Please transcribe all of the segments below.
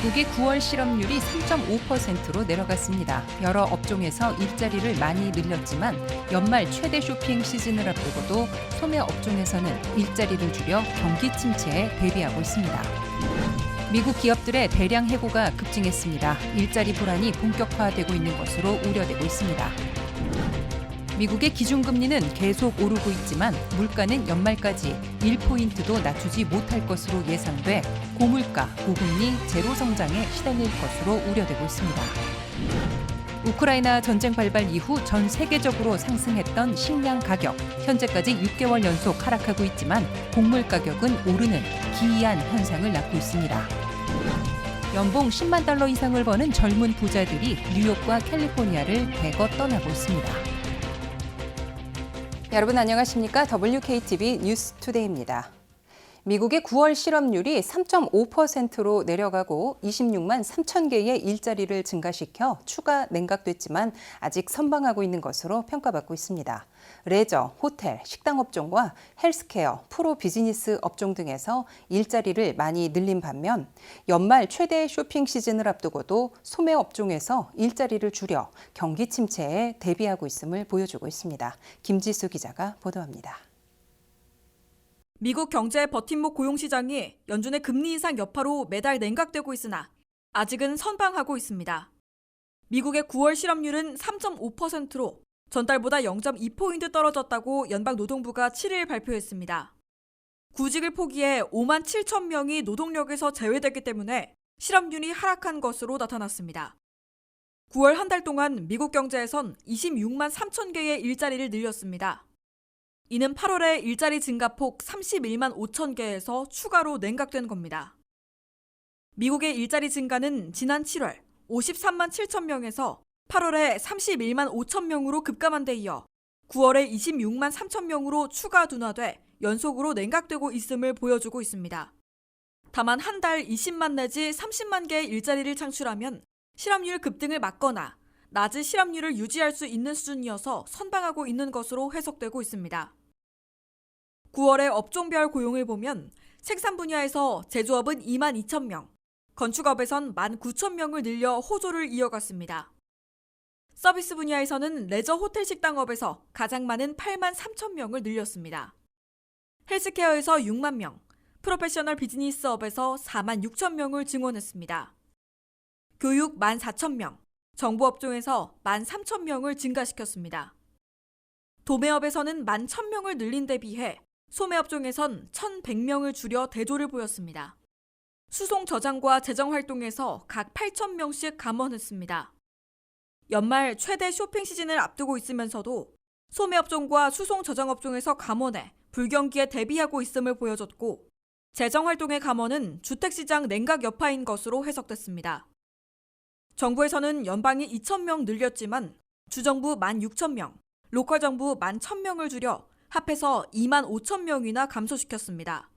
미국의 9월 실업률이 3.5%로 내려갔습니다. 여러 업종에서 일자리를 많이 늘렸지만 연말 최대 쇼핑 시즌을 앞두고도 소매 업종에서는 일자리를 줄여 경기 침체에 대비하고 있습니다. 미국 기업들의 대량 해고가 급증했습니다. 일자리 불안이 본격화되고 있는 것으로 우려되고 있습니다. 미국의 기준금리는 계속 오르고 있지만 물가는 연말까지 1포인트도 낮추지 못할 것으로 예상돼 고물가, 고금리, 제로 성장에 시달릴 것으로 우려되고 있습니다. 우크라이나 전쟁 발발 이후 전 세계적으로 상승했던 식량 가격, 현재까지 6개월 연속 하락하고 있지만 곡물 가격은 오르는 기이한 현상을 낳고 있습니다. 연봉 10만 달러 이상을 버는 젊은 부자들이 뉴욕과 캘리포니아를 대거 떠나고 있습니다. 여러분 안녕하십니까? WKTV 뉴스투데이입니다. 미국의 9월 실업률이 3.5%로 내려가고 26만 3천 개의 일자리를 증가시켜 추가 냉각됐지만 아직 선방하고 있는 것으로 평가받고 있습니다. 레저, 호텔, 식당 업종과 헬스케어, 프로 비즈니스 업종 등에서 일자리를 많이 늘린 반면 연말 최대 쇼핑 시즌을 앞두고도 소매 업종에서 일자리를 줄여 경기 침체에 대비하고 있음을 보여주고 있습니다. 김지수 기자가 보도합니다. 미국 경제의 버팀목 고용시장이 연준의 금리 인상 여파로 매달 냉각되고 있으나 아직은 선방하고 있습니다. 미국의 9월 실업률은 3.5%로 전달보다 0.2포인트 떨어졌다고 연방노동부가 7일 발표했습니다. 구직을 포기해 5만 7천 명이 노동력에서 제외됐기 때문에 실업률이 하락한 것으로 나타났습니다. 9월 한 달 동안 미국 경제에선 26만 3천 개의 일자리를 늘렸습니다. 이는 8월의 일자리 증가폭 31만 5천 개에서 추가로 냉각된 겁니다. 미국의 일자리 증가는 지난 7월 53만 7천 명에서 8월에 31만 5천 명으로 급감한 데 이어 9월에 26만 3천 명으로 추가 둔화돼 연속으로 냉각되고 있음을 보여주고 있습니다. 다만 한 달 20만 내지 30만 개의 일자리를 창출하면 실업률 급등을 막거나 낮은 실업률을 유지할 수 있는 수준이어서 선방하고 있는 것으로 해석되고 있습니다. 9월의 업종별 고용을 보면 생산 분야에서 제조업은 2만 2천 명, 건축업에선 1만 9천 명을 늘려 호조를 이어갔습니다. 서비스 분야에서는 레저 호텔 식당업에서 가장 많은 8만 3천 명을 늘렸습니다. 헬스케어에서 6만 명, 프로페셔널 비즈니스업에서 4만 6천 명을 증원했습니다. 교육 1만 4천 명, 정보업종에서 1만 3천 명을 증가시켰습니다. 도매업에서는 1만 1,000명을 늘린 데 비해 소매업종에선 1,100명을 줄여 대조를 보였습니다. 수송 저장과 재정 활동에서 각 8,000명씩 감원했습니다. 연말 최대 쇼핑 시즌을 앞두고 있으면서도 소매업종과 수송 저장업종에서 감원해 불경기에 대비하고 있음을 보여줬고 재정 활동의 감원은 주택시장 냉각 여파인 것으로 해석됐습니다. 정부에서는 연방이 2,000명 늘렸지만 주정부 16,000명, 로컬 정부 11,000명을 줄여 합해서 2만 5천 명이나 감소시켰습니다.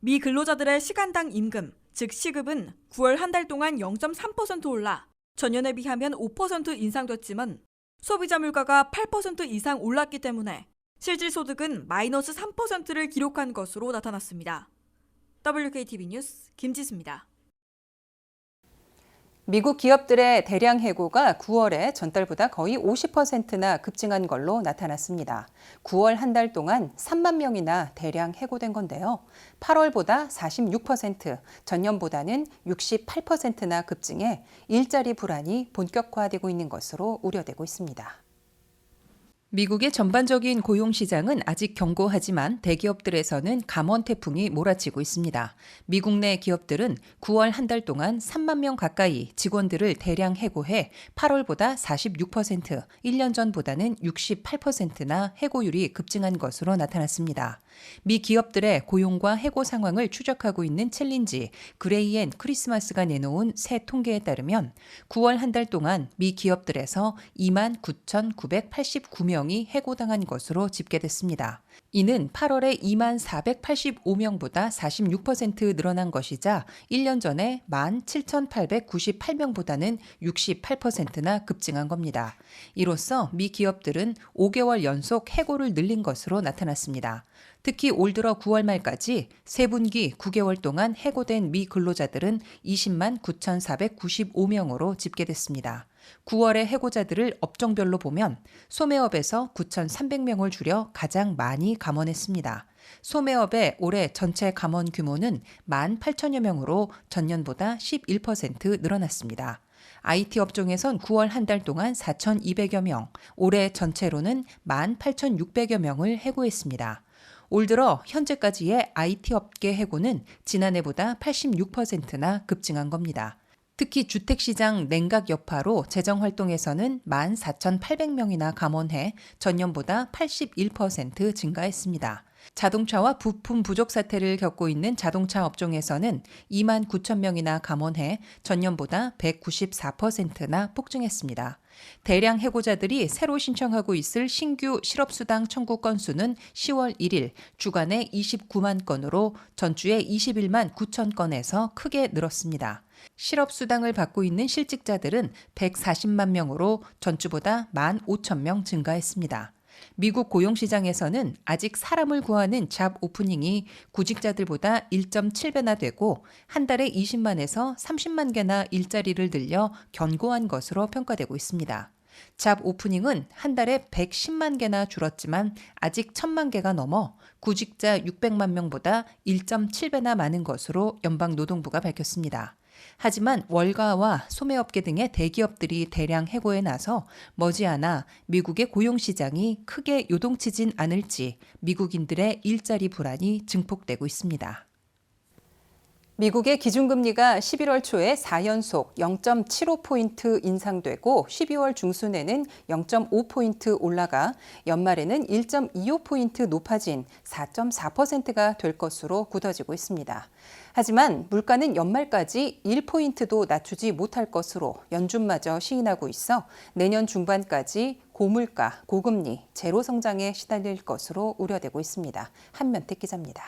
미 근로자들의 시간당 임금, 즉 시급은 9월 한 달 동안 0.3% 올라 전년에 비하면 5% 인상됐지만 소비자 물가가 8% 이상 올랐기 때문에 실질 소득은 마이너스 3%를 기록한 것으로 나타났습니다. WKTV 뉴스 김지수입니다. 미국 기업들의 대량 해고가 9월에 전달보다 거의 50%나 급증한 걸로 나타났습니다. 9월 한 달 동안 3만 명이나 대량 해고된 건데요. 8월보다 46%, 전년보다는 68%나 급증해 일자리 불안이 본격화되고 있는 것으로 우려되고 있습니다. 미국의 전반적인 고용시장은 아직 견고하지만 대기업들에서는 감원 태풍이 몰아치고 있습니다. 미국 내 기업들은 9월 한 달 동안 3만 명 가까이 직원들을 대량 해고해 8월보다 46%, 1년 전보다는 68%나 해고율이 급증한 것으로 나타났습니다. 미 기업들의 고용과 해고 상황을 추적하고 있는 챌린지 그레이 앤 크리스마스가 내놓은 새 통계에 따르면 9월 한 달 동안 미 기업들에서 2만 9,989명 명이 해고당한 것으로 집계됐습니다. 이는 8월에 2만 485명보다 46% 늘어난 것이자 1년 전에 1만 7,898명보다는 68%나 급증한 겁니다. 이로써 미 기업들은 5개월 연속 해고를 늘린 것으로 나타났습니다. 특히 올 들어 9월 말까지 3분기 9개월 동안 해고된 미 근로자들은 20만 9,495명으로 집계됐습니다. 9월의 해고자들을 업종별로 보면 소매업에서 9,300명을 줄여 가장 많이 감원했습니다. 소매업의 올해 전체 감원 규모는 18,000여 명으로 전년보다 11% 늘어났습니다. IT 업종에선 9월 한 달 동안 4,200여 명, 올해 전체로는 18,600여 명을 해고했습니다. 올 들어 현재까지의 IT 업계 해고는 지난해보다 86%나 급증한 겁니다. 특히 주택시장 냉각 여파로 재정활동에서는 14,800명이나 감원해 전년보다 81% 증가했습니다. 자동차와 부품 부족 사태를 겪고 있는 자동차 업종에서는 2만 9천 명이나 감원해 전년보다 194%나 폭증했습니다. 대량 해고자들이 새로 신청하고 있을 신규 실업수당 청구 건수는 10월 1일 주간에 29만 건으로 전주에 21만 9천 건에서 크게 늘었습니다. 실업수당을 받고 있는 실직자들은 140만 명으로 전주보다 15,000명 증가했습니다. 미국 고용시장에서는 아직 사람을 구하는 잡 오프닝이 구직자들보다 1.7배나 되고 한 달에 20만에서 30만 개나 일자리를 늘려 견고한 것으로 평가되고 있습니다. 잡 오프닝은 한 달에 110만 개나 줄었지만 아직 1,000만 개가 넘어 구직자 600만 명보다 1.7배나 많은 것으로 연방노동부가 밝혔습니다. 하지만 월가와 소매업계 등의 대기업들이 대량 해고에 나서 머지않아 미국의 고용시장이 크게 요동치진 않을지 미국인들의 일자리 불안이 증폭되고 있습니다. 미국의 기준금리가 11월 초에 4연속 0.75포인트 인상되고 12월 중순에는 0.5포인트 올라가 연말에는 1.25포인트 높아진 4.4%가 될 것으로 굳어지고 있습니다. 하지만 물가는 연말까지 1포인트도 낮추지 못할 것으로 연준마저 시인하고 있어 내년 중반까지 고물가, 고금리, 제로 성장에 시달릴 것으로 우려되고 있습니다. 한면택 기자입니다.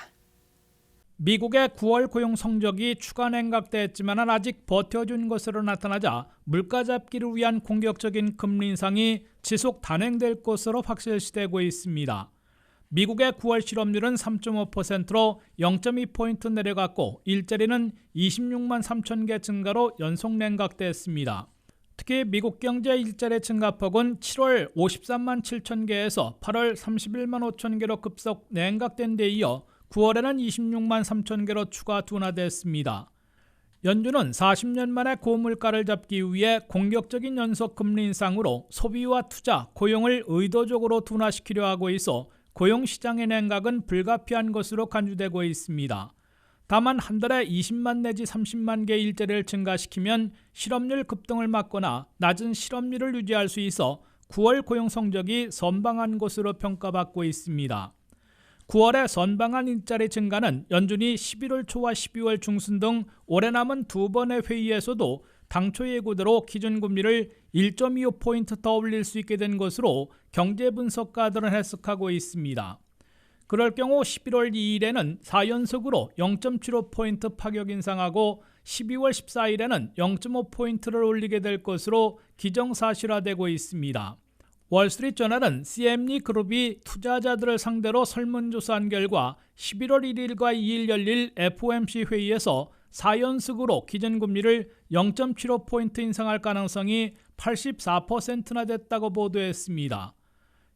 미국의 9월 고용 성적이 추가 냉각됐지만 아직 버텨준 것으로 나타나자 물가 잡기를 위한 공격적인 금리 인상이 지속 단행될 것으로 확실시되고 있습니다. 미국의 9월 실업률은 3.5%로 0.2포인트 내려갔고 일자리는 26만 3천 개 증가로 연속 냉각됐습니다. 특히 미국 경제 일자리 증가폭은 7월 53만 7천 개에서 8월 31만 5천 개로 급속 냉각된 데 이어 9월에는 26만 3천 개로 추가 둔화됐습니다. 연준은 40년 만에 고물가를 잡기 위해 공격적인 연속 금리 인상으로 소비와 투자, 고용을 의도적으로 둔화시키려 하고 있어 고용시장의 냉각은 불가피한 것으로 간주되고 있습니다. 다만 한 달에 20만 내지 30만 개의 일자리를 증가시키면 실업률 급등을 막거나 낮은 실업률을 유지할 수 있어 9월 고용 성적이 선방한 것으로 평가받고 있습니다. 9월의 선방한 일자리 증가는 연준이 11월 초와 12월 중순 등 올해 남은 두 번의 회의에서도 당초 예고대로 기준금리를 1.25포인트 더 올릴 수 있게 된 것으로 경제 분석가들은 해석하고 있습니다. 그럴 경우 11월 2일에는 4연속으로 0.75포인트 파격 인상하고 12월 14일에는 0.5포인트를 올리게 될 것으로 기정사실화되고 있습니다. 월스트리트저널은 CME 그룹이 투자자들을 상대로 설문조사한 결과 11월 1일과 2일 열릴 FOMC 회의에서 4연속으로 기준금리를 0.75포인트 인상할 가능성이 84%나 됐다고 보도했습니다.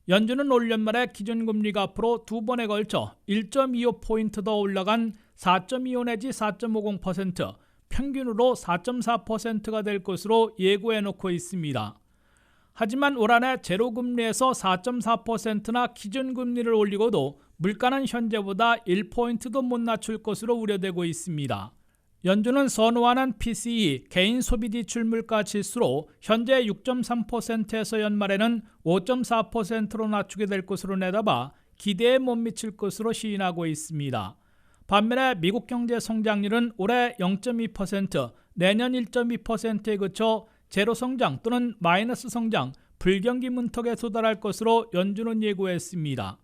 연준은 올 연말에 기준금리가 앞으로 두 번에 걸쳐 1.25포인트 더 올라간 4.25 내지 4.50%, 평균으로 4.4%가 될 것으로 예고해놓고 있습니다. 하지만 올 한해 제로금리에서 4.4%나 기준금리를 올리고도 물가는 현재보다 1포인트도 못 낮출 것으로 우려되고 있습니다. 연준은 선호하는 PCE 개인소비지출 물가 지수로 현재 6.3%에서 연말에는 5.4%로 낮추게 될 것으로 내다봐 기대에 못 미칠 것으로 시인하고 있습니다. 반면에 미국 경제 성장률은 올해 0.2%, 내년 1.2%에 그쳐 제로 성장 또는 마이너스 성장, 불경기 문턱에 도달할 것으로 연준은 예고했습니다.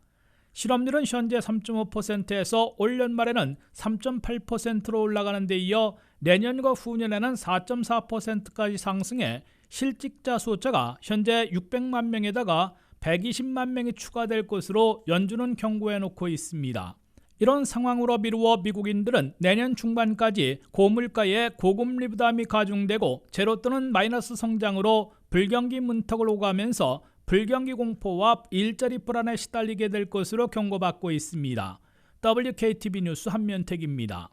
실업률은 현재 3.5%에서 올 연말에는 3.8%로 올라가는 데 이어 내년과 후년에는 4.4%까지 상승해 실직자 숫자가 현재 600만 명에다가 120만 명이 추가될 것으로 연준은 경고해놓고 있습니다. 이런 상황으로 미루어 미국인들은 내년 중반까지 고물가에 고금리 부담이 가중되고 제로 또는 마이너스 성장으로 불경기 문턱을 오가면서 불경기 공포와 일자리 불안에 시달리게 될 것으로 경고받고 있습니다. WKTV 뉴스 한면택입니다.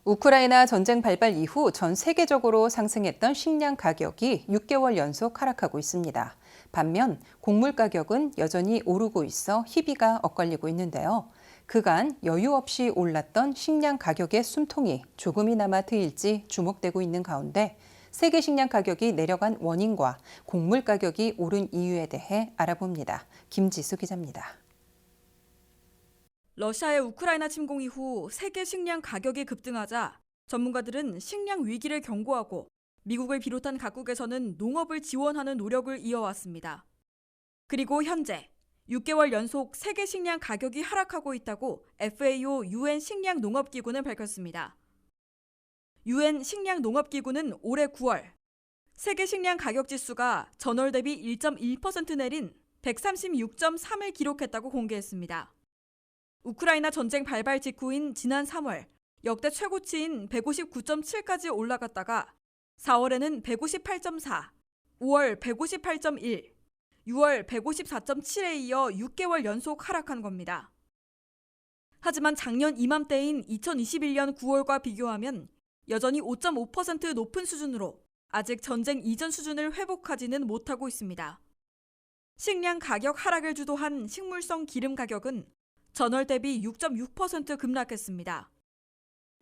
우크라이나 전쟁 발발 이후 전 세계적으로 상승했던 식량 가격이 6개월 연속 하락하고 있습니다. 반면 곡물 가격은 여전히 오르고 있어 희비가 엇갈리고 있는데요. 그간 여유 없이 올랐던 식량 가격의 숨통이 조금이나마 트일지 주목되고 있는 가운데 세계 식량 가격이 내려간 원인과 곡물 가격이 오른 이유에 대해 알아봅니다. 김지수 기자입니다. 러시아의 우크라이나 침공 이후 세계 식량 가격이 급등하자 전문가들은 식량 위기를 경고하고 미국을 비롯한 각국에서는 농업을 지원하는 노력을 이어왔습니다. 그리고 현재 6개월 연속 세계 식량 가격이 하락하고 있다고 FAO UN 식량농업기구는 밝혔습니다. UN 식량농업기구는 올해 9월 세계 식량 가격 지수가 전월 대비 1.1% 내린 136.3을 기록했다고 공개했습니다. 우크라이나 전쟁 발발 직후인 지난 3월 역대 최고치인 159.7까지 올라갔다가 4월에는 158.4, 5월 158.1, 6월 154.7에 이어 6개월 연속 하락한 겁니다. 하지만 작년 이맘때인 2021년 9월과 비교하면 여전히 5.5% 높은 수준으로 아직 전쟁 이전 수준을 회복하지는 못하고 있습니다. 식량 가격 하락을 주도한 식물성 기름 가격은 전월 대비 6.6% 급락했습니다.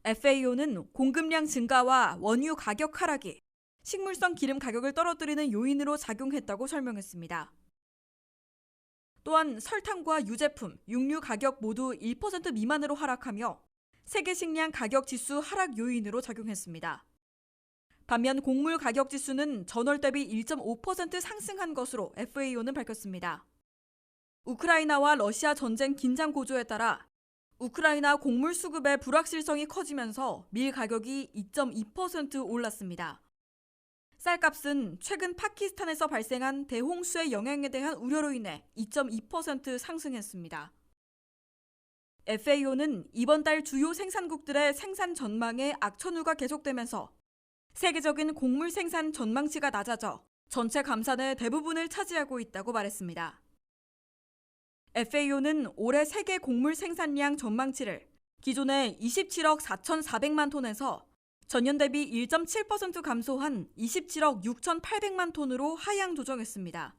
FAO는 공급량 증가와 원유 가격 하락이 식물성 기름 가격을 떨어뜨리는 요인으로 작용했다고 설명했습니다. 또한 설탕과 유제품, 육류 가격 모두 1% 미만으로 하락하며 세계 식량 가격 지수 하락 요인으로 작용했습니다. 반면 곡물 가격 지수는 전월 대비 1.5% 상승한 것으로 FAO는 밝혔습니다. 우크라이나와 러시아 전쟁 긴장 고조에 따라 우크라이나 곡물 수급의 불확실성이 커지면서 밀 가격이 2.2% 올랐습니다. 쌀값은 최근 파키스탄에서 발생한 대홍수의 영향에 대한 우려로 인해 2.2% 상승했습니다. FAO는 이번 달 주요 생산국들의 생산 전망에 악천후가 계속되면서 세계적인 곡물 생산 전망치가 낮아져 전체 감산의 대부분을 차지하고 있다고 말했습니다. FAO는 올해 세계 곡물 생산량 전망치를 기존의 27억 4,400만 톤에서 전년 대비 1.7% 감소한 27억 6,800만 톤으로 하향 조정했습니다.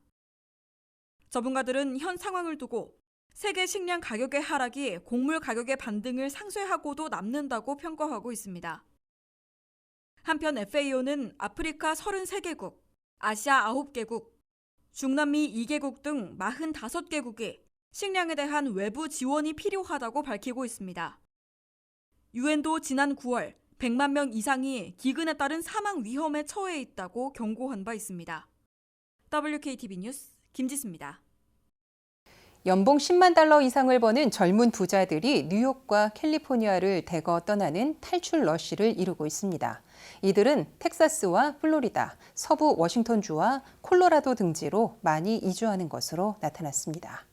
전문가들은 현 상황을 두고 세계 식량 가격의 하락이 곡물 가격의 반등을 상쇄하고도 남는다고 평가하고 있습니다. 한편 FAO는 아프리카 33개국, 아시아 9개국, 중남미 2개국 등 45개국이 식량에 대한 외부 지원이 필요하다고 밝히고 있습니다. 유엔도 지난 9월 100만 명 이상이 기근에 따른 사망 위험에 처해 있다고 경고한 바 있습니다. WKTV 뉴스 김지수입니다. 연봉 10만 달러 이상을 버는 젊은 부자들이 뉴욕과 캘리포니아를 대거 떠나는 탈출 러쉬를 이루고 있습니다. 이들은 텍사스와 플로리다, 서부 워싱턴주와 콜로라도 등지로 많이 이주하는 것으로 나타났습니다.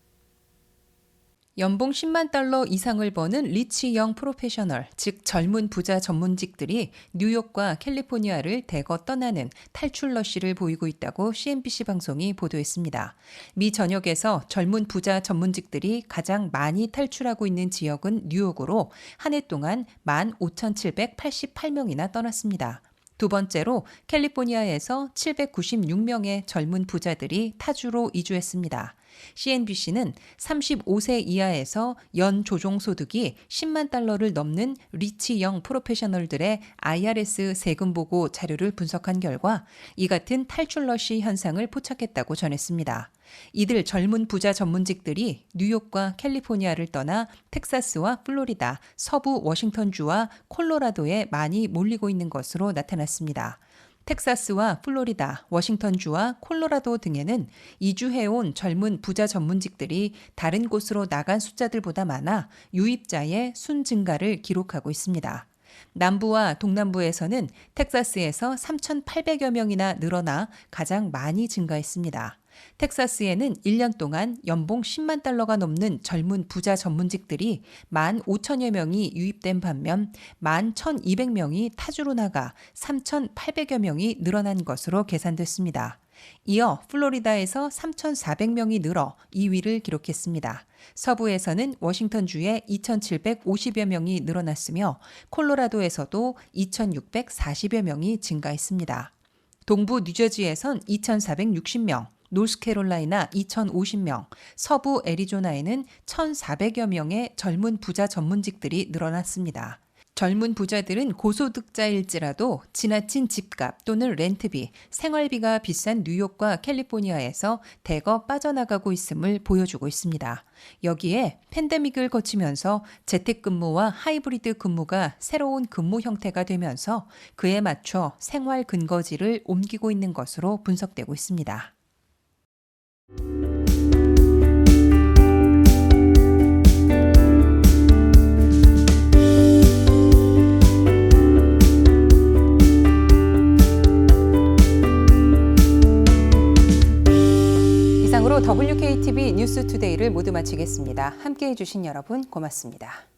연봉 10만 달러 이상을 버는 리치 영 프로페셔널, 즉 젊은 부자 전문직들이 뉴욕과 캘리포니아를 대거 떠나는 탈출 러쉬를 보이고 있다고 CNBC 방송이 보도했습니다. 미 전역에서 젊은 부자 전문직들이 가장 많이 탈출하고 있는 지역은 뉴욕으로 한 해 동안 15,788명이나 떠났습니다. 두 번째로 캘리포니아에서 796명의 젊은 부자들이 타주로 이주했습니다. CNBC는 35세 이하에서 연 조종 소득이 10만 달러를 넘는 리치 영 프로페셔널들의 IRS 세금 보고 자료를 분석한 결과 이 같은 탈출 러쉬 현상을 포착했다고 전했습니다. 이들 젊은 부자 전문직들이 뉴욕과 캘리포니아를 떠나 텍사스와 플로리다, 서부 워싱턴주와 콜로라도에 많이 몰리고 있는 것으로 나타났습니다. 텍사스와 플로리다, 워싱턴주와 콜로라도 등에는 이주해온 젊은 부자 전문직들이 다른 곳으로 나간 숫자들보다 많아 유입자의 순 증가를 기록하고 있습니다. 남부와 동남부에서는 텍사스에서 3,800여 명이나 늘어나 가장 많이 증가했습니다. 텍사스에는 1년 동안 연봉 10만 달러가 넘는 젊은 부자 전문직들이 15,000여 명이 유입된 반면 11,200명이 타주로 나가 3,800여 명이 늘어난 것으로 계산됐습니다. 이어 플로리다에서 3,400명이 늘어 2위를 기록했습니다. 서부에서는 워싱턴주에 2,750여 명이 늘어났으며 콜로라도에서도 2,640여 명이 증가했습니다. 동부 뉴저지에선 2,460명, 노스캐롤라이나 2,050명, 서부 애리조나에는 1,400여 명의 젊은 부자 전문직들이 늘어났습니다. 젊은 부자들은 고소득자일지라도 지나친 집값 또는 렌트비, 생활비가 비싼 뉴욕과 캘리포니아에서 대거 빠져나가고 있음을 보여주고 있습니다. 여기에 팬데믹을 거치면서 재택근무와 하이브리드 근무가 새로운 근무 형태가 되면서 그에 맞춰 생활 근거지를 옮기고 있는 것으로 분석되고 있습니다. 이상으로 WKTV 뉴스투데이를 모두 마치겠습니다. 함께해 주신 여러분 고맙습니다.